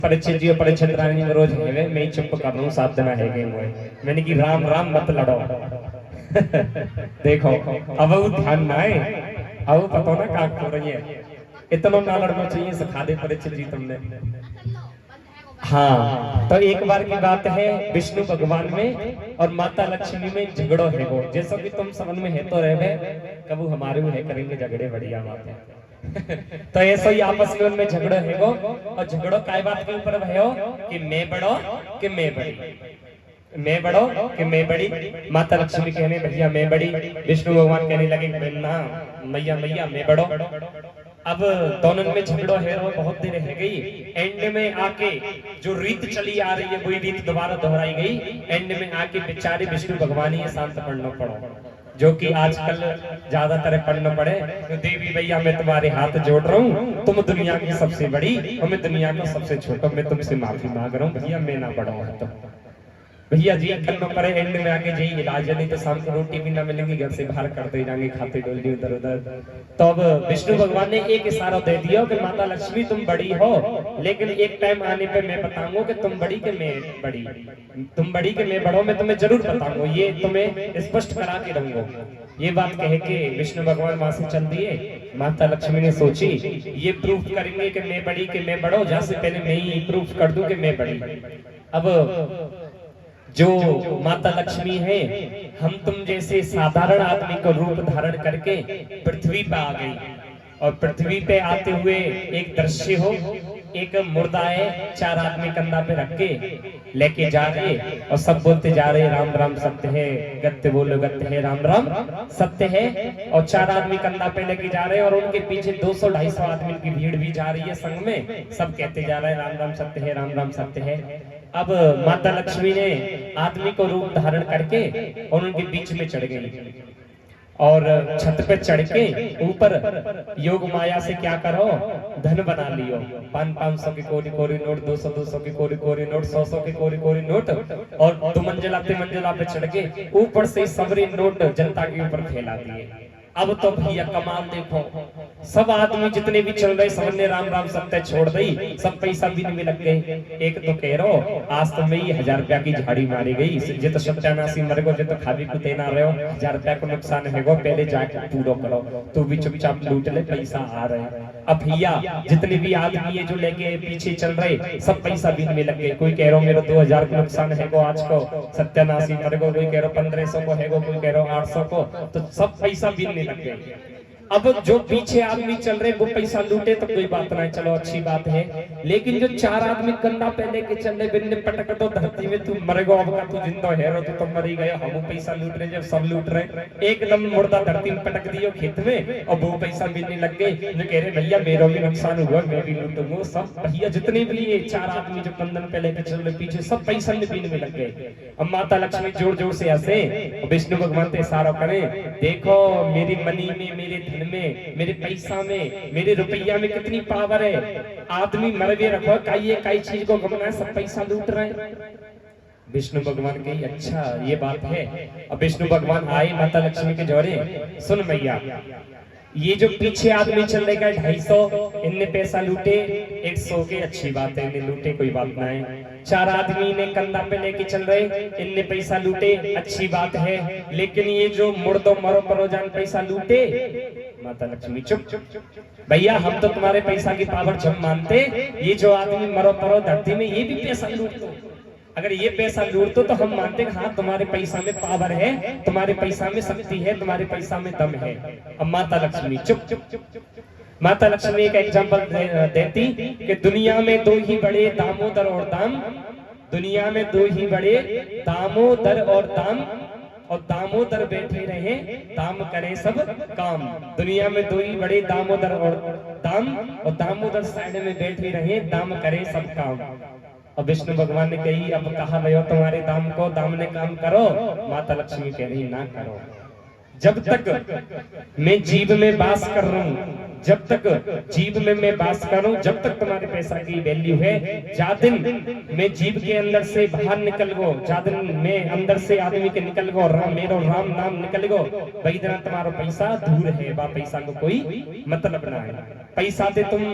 परीक्षित जी परीक्षित रानी में रोज है मैं चुप कर रहा हूँ 7 दिन है गए हुए मैंने कि राम राम मत लड़ो देखो अब वो ध्यान ना आए अब पता ना क्या कर रही है इतना ना लड़ना चाहिए सिखा दे परीक्षित जी तुमने। हाँ तो एक बार की बात है विष्णु भगवान में और माता लक्ष्मी में झगड़ो है वो जैसा कि तुम समझ में है तो रहे कबू हमारे है करेंगे झगड़े बढ़िया बात है तो ऐसा ही आपस में उनमें झगड़ो है वो और झगड़ो काय बात के ऊपर भयो कि मैं बड़ो कि मैं बड़ी मैं बड़ो कि मैं बड़ी। माता लक्ष्मी कहने भैया मैं बड़ी विष्णु भगवान कहने लगे ना मैया मैया मैं बड़ो। अब दोनों में झगड़ो है वो बहुत देर रह गई एंड में आके जो रीत चली आ रही है वही रीत दोबारा दोहराई गई एंड में आके बेचारे विष्णु भगवान ही शांत पढ़ना पड़ो जो कि आजकल ज्यादातर पढ़ना पड़े तो देवी भैया मैं तुम्हारे हाथ जोड़ रहा हूँ तुम दुनिया की सबसे बड़ी और मैं दुनिया का सबसे छोटा मैं तुमसे माफी मांग रहा हूँ भैया मैं ना पढ़ाऊँ तो भैया जी करना पड़े एंड में आके जी इलाज नहीं तो शाम को रोटी भी ना मिलेंगी घर से बाहर करते जाएंगे खाते डोलनी इधर उधर। तो अब विष्णु भगवान ने एक इशारा दे दिया कि माता लक्ष्मी तुम बड़ी हो लेकिन एक टाइम आने पे मैं बताऊंगा कि तुम बड़ी के मैं बड़ी तुम बड़ी के मैं बड़ो मैं तुम्हें जरूर बताऊंगा ये तुम्हें स्पष्ट करा के रहूंगा। ये बात कह के विष्णु भगवान वहां से चल दिए। माता लक्ष्मी ने सोची ये प्रूफ करेंगे कि मैं बड़ी के मैं बड़ो जहां से पहले मैं ही प्रूफ कर दूं कि मैं बड़ी। अब जो माता लक्ष्मी है हम तुम जैसे साधारण आदमी को रूप धारण करके पृथ्वी पे आ गई और पृथ्वी पे आते हुए एक दृश्य हो एक मुर्दा है 4 आदमी कंधा पे रख के लेके जा रहे और सब बोलते जा रहे राम राम सत्य है गत्य बोलो गत्य है राम राम सत्य है और 4 आदमी कंधा पे लेके जा रहे हैं और उनके पीछे 200-250 आदमी की भीड़ भी जा रही है संग में सब कहते जा रहे हैं राम राम सत्य है राम राम सत्य है। अब माता लक्ष्मी ने आदमी को रूप धारण करके और उनके बीच में चढ़ गई और छत पे चढ़ के ऊपर योग माया से क्या करो धन बना लियो 500 के कोरी कोरी नोट 200 के कोरी कोरी नोट 100 के कोरी कोरी नोट और 2 मंजिला 3 मंजिला पे चढ़ के ऊपर से सबरी नोट जनता के ऊपर फैला दिए। अब तो भैया कमाल देखो सब आदमी जितने भी चल रहे सबने राम राम सत्य छोड़ दी सब पैसा बीन में लग गए। एक तो कह रहो आज तो मैं 1000 रुपया की झाड़ी मारी गई जे तो सत्यानाशी मर गो जे तो खावी कुते ना रहे हो 1000 रुपया को नुकसान है गो पहले जाके पूरा करो तू भी चुपचाप लूट ले पैसा आ रहे। अब भैया जितने भी आदमी है जो लेके पीछे चल रहे सब पैसा बीन में लग गए। कोई कह रहा मेरा 2000 का नुकसान है गो आज को सत्यानाशी मर गो कोई कह रहा 1500 को है गो कोई कह रहा 800 को तो सब पैसा बीन लग गए। अब जो पीछे आदमी चल रहे वो पैसा लूटे तो कोई बात नहीं चलो अच्छी बात है लेकिन जो 4 आदमी कंधा पे लेके चल रहे बिन्ने पटक तो धरती में तू मरेगा अब का तू जिंदा है रो तो मर ही गया हम पैसा लूट रहे जब सब लूट रहे एकदम मुर्दा धरती में पटक दियो खेत में और वो पैसा मिलने लग गए जो कह रहे भैया मेरा भी नुकसान हुआ मैं भी लूटूंगा सब भैया जितने भी ये 4 आदमी जो कंधन पे लेके चल रहे पीछे सब पैसा में लग गए। अब माता लक्ष्मी जोर जोर से हंसे विष्णु भगवान से इशारा करे देखो मेरी मनी में मेरे में मेरे पैसा में मेरे रुपया में कितनी पावर है आदमी मर गए रखो कई चीज को गमना है सब पैसा लूट रहे हैं। विष्णु भगवान की अच्छा ये बात है। अब विष्णु भगवान आए माता लक्ष्मी के जोरे सुन मैया ये जो पीछे आदमी चल रहे गए 250 इनने पैसा लूटे 100 के अच्छी बात है इन्हें लूटे कोई बात ना है। 4 आदमी ने कंधा पे लेके चल रहे इनने पैसा लूटे अच्छी बात है लेकिन ये जो मुर्दो मरो परो जान पैसा लूटे। माता लक्ष्मी चुप भैया हम तो तुम्हारे पैसा की पावर जब मानते ये जो आदमी मरो परो धरती में ये भी पैसा लूटते अगर ये पैसा लूटते तो हम मानते हाँ तुम्हारे पैसा में पावर है तुम्हारे पैसा में शक्ति है तुम्हारे पैसा में दम है। अब माता लक्ष्मी चुप माता लक्ष्मी एक एग्जांपल देती कि दुनिया में 2 ही बड़े दामोदर और दाम दुनिया में 2 ही बड़े दामोदर और दामोदर बैठे रहे दाम करे सब काम। दुनिया में 2 ही बड़े दामोदर और दामोदर साइड में बैठे रहे दाम करे सब काम। अब विष्णु भगवान ने कही अब कहा भयो तुम्हारे दाम को दाम ने काम करो। माता लक्ष्मी कह रही ना करो जब तक मैं जीव में वास कर रहा हूँ जब तक जीव में मैं वास कर रहा हूँ जब तक तुम्हारे पैसा की वैल्यू है जा दिन मैं जीव के अंदर से बाहर निकल गो जा दिन मैं अंदर से आदमी के निकल गो मेरो राम नाम निकल गो वही दिन तुम्हारा पैसा दूर है बा पैसा को कोई मतलब ना है। पैसा दे तुम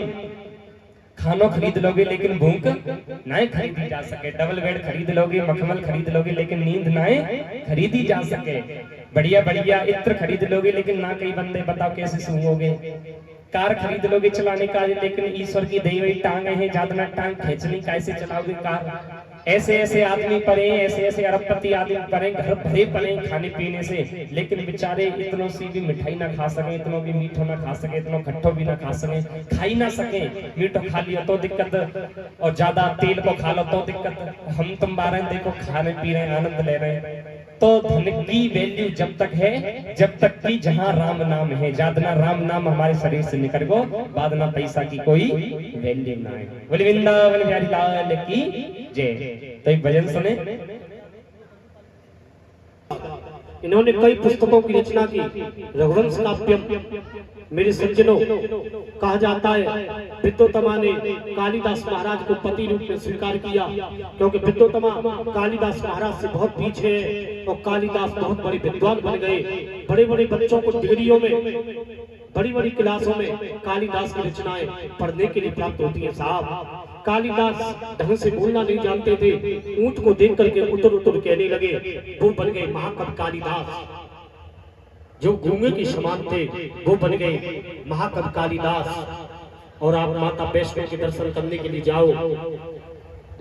खानो खरीद लोगे लेकिन भूख नहीं खरीदी जा सके, डबल बेड खरीद लोगे, मखमल खरीद लोगे लेकिन नींद नहीं खरीदी जा सके, बढ़िया बढ़िया इत्र खरीद लोगे लेकिन ना कई बंदे बताओ कैसे सूंघोगे, कार खरीद लोगे चलाने का लेकिन ईश्वर की दी हुई टांग है, ज्यादा टांग खींचनी कैसे चलाओगे कार। ऐसे ऐसे आदमी पड़े, ऐसे ऐसे अरबपति आदमी पड़े, घर भरे पड़े खाने पीने से, लेकिन बेचारे इतनों सी भी मिठाई ना खा सके, इतनों भी मीठो ना खा सके, इतनों खट्टो भी ना खा सके, खाई ना सके। मीठो खा लियो तो दिक्कत और ज्यादा तेल को खा लो तो दिक्कत। हम तुम बारह देखो खाने पी रहे हैं, आनंद ले रहे हैं। तो धन की वैल्यू जब तक है जब तक कि जहां राम नाम है, ज्यादा राम नाम हमारे शरीर से निकल गो बाद ना पैसा की कोई वैल्यू ना है। बोले वृंदावन बिहारी लाल की जय। तो एक भजन सुने। इन्होंने कई पुस्तकों की रचना की। रघुवंश काव्यम मेरे सज्जनों कहा जाता है विद्योतमा ने कालिदास महाराज को पति रूप में स्वीकार किया, क्योंकि विद्योतमा कालिदास महाराज से बहुत पीछे है और कालिदास बहुत बड़े विद्वान बन गए। बड़े बड़े बच्चों को डिग्रियों में, बड़ी बड़ी क्लासों में कालिदास की रचनाएं पढ़ने के लिए प्राप्त होती है। साहब कालिदास ढंग से बोलना नहीं जानते थे, ऊंट को देख करके उतर उतर कहने लगे, वो बन गए महाकवि कालिदास। जो गूंगे के समान थे वो बन गए महाकवि कालिदास। और आप माता वैष्णो के दर्शन करने के लिए जाओ,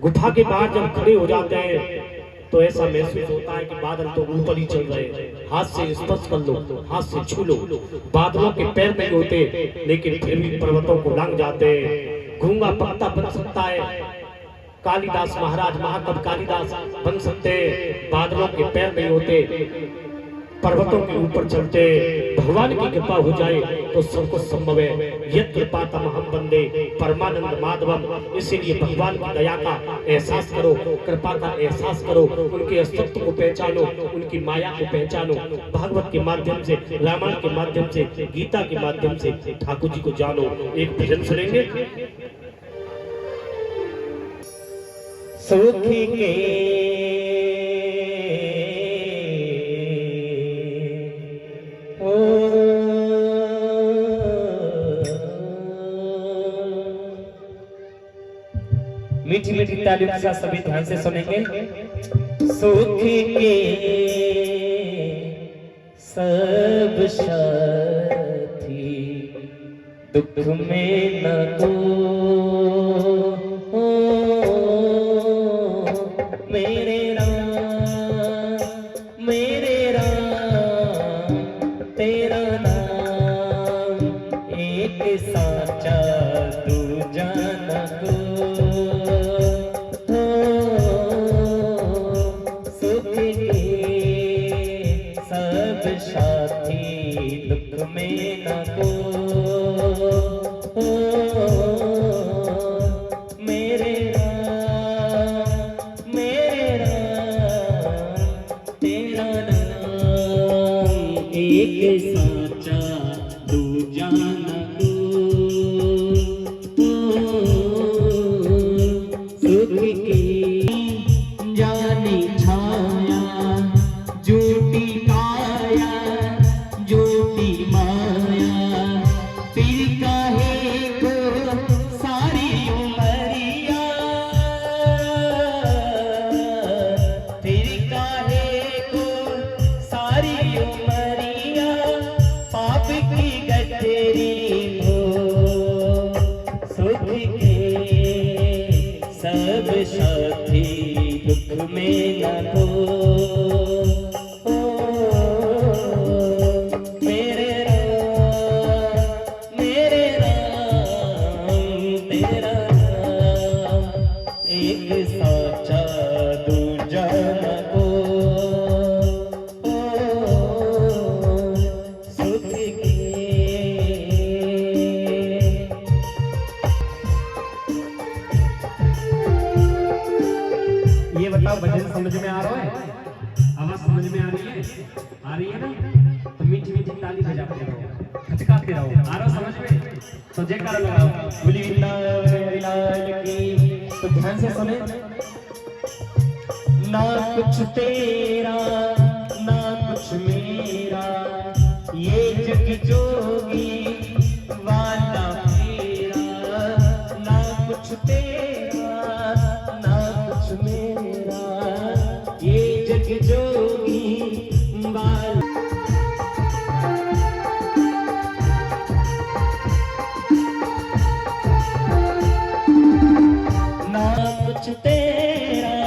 गुफा के बाहर जब खड़े हो जाते हैं तो ऐसा महसूस होता है कि बादल तो ऊपर ही चल रहे हैं, हाथ से स्पर्श कर लो, हाथ से छू लो। बादलों के पैर नहीं होते लेकिन फिर भी पर्वतों को लांग जाते हैं। गूंगा पत्ता बन सकता है, कालिदास महाराज महाकवि कालिदास बन सकते हैं। बादलों के पैर नहीं होते, पर्वतों के ऊपर चलते। भगवान की कृपा हो जाए तो सब कुछ संभव है। यत् कृपातम हम बंदे परमानंद माधवम। इसीलिए भगवान की दया का एहसास करो, कृपा का एहसास करो, उनके अस्तित्व को पहचानो, उनकी माया को पहचानो। भागवत के माध्यम से, रामायण के माध्यम से, गीता के माध्यम से ठाकुर जी को जानो। एक भजन सुनेंगे। सुखी के मीठी मीठी तालियों के साथ सभी ध्यान से सुनेंगे। सुख के सब साथी दुख में न को, मेरे राम तेरा नाम एक साचा दूजा न को। भजन समझ में आ रहा है? आवाज समझ में आ रही है ना? तो मीठी मीठी ताली बजाते रहो, खचकाते रहो। आ रहा समझ में? तो जयकारा लगाओ, बोली वृंदावन लाल की। तो ध्यान से सुने। ना कुछ तेरा ना कुछ मेरा, ये जग जोगी वाला मेरा। ना जग जोगी वाला ना कुछ तेरा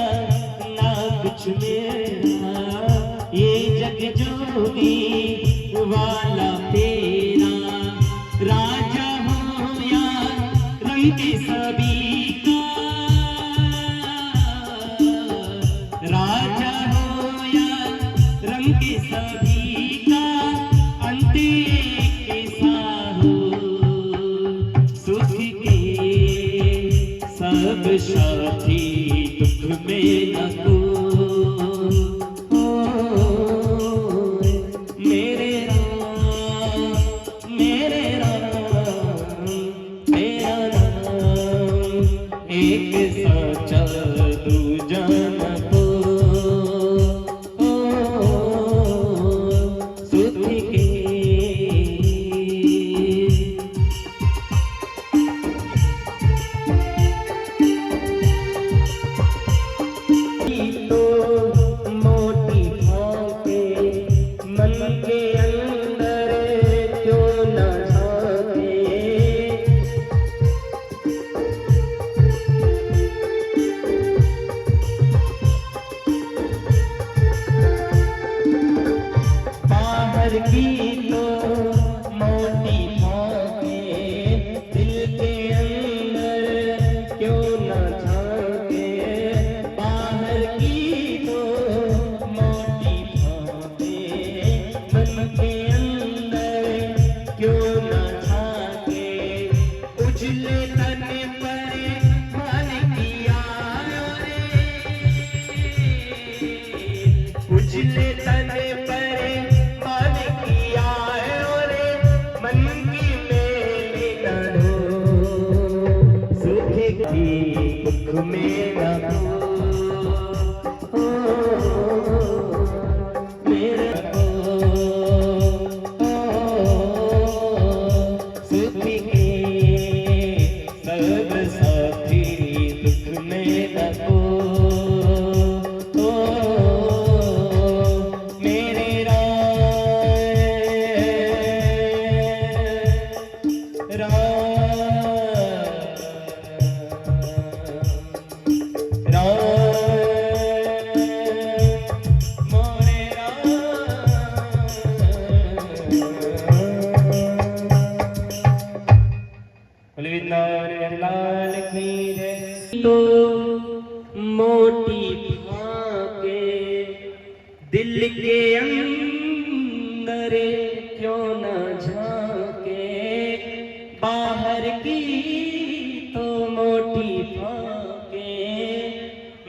ना कुछ मेरा, ये जग जोगी वाला तेरा। राजा हो या रंग सभी का, राजा हो या रंग सभी का, अंत एक सा हो। सुख के सब साथी दुख में न को। मेरे राम तेरा नाम एक साचा दूजा न को। सुख के तो मोटी भांके मन के अंदर क्यों न झांके। बाहर की तो मोटी भांके दिल के अंदर क्यों न झांके। बाहर की तो मोटी भांके मन के अंदर क्यों न झांके। उजले तन पर मन किया रे, उजले तन पर मन किया रे, मन की मेली न ढो। सुख की दुख में न हो, मेरे को सुख के सब साथी दुख में न हो। मेरे लाल की जय। तो मोटी भांके दिल के अंदर क्यों न झांके। बाहर की तो मोटी भांके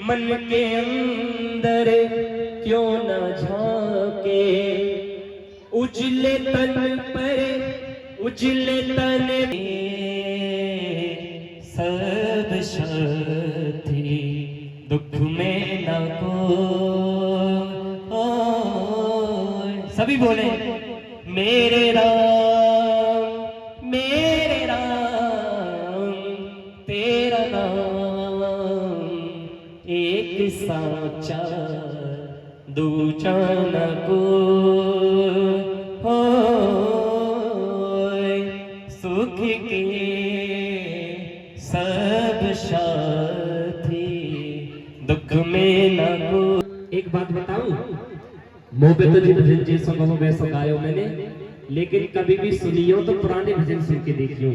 मन के अंदर क्यों न झांके। उजले तन पर उजले तन सब साथी दुख में न को। सभी बोले मेरे राम तेरा नाम एक साचा दूजा न को। सुख के सब साथी दुख में न को। एक बात बताऊं, मुंह पे तो जी भजन जी सुनो वैसा गायो मैंने, लेकिन कभी भी सुनियो तो पुराने भजन सुन के देखियो,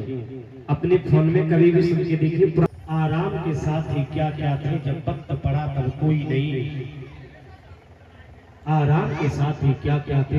अपने फोन में कभी भी सुन के देखियो। आराम के साथ ही क्या क्या थे जब वक्त पड़ा तब कोई नहीं। आराम के साथ ही क्या क्या थे।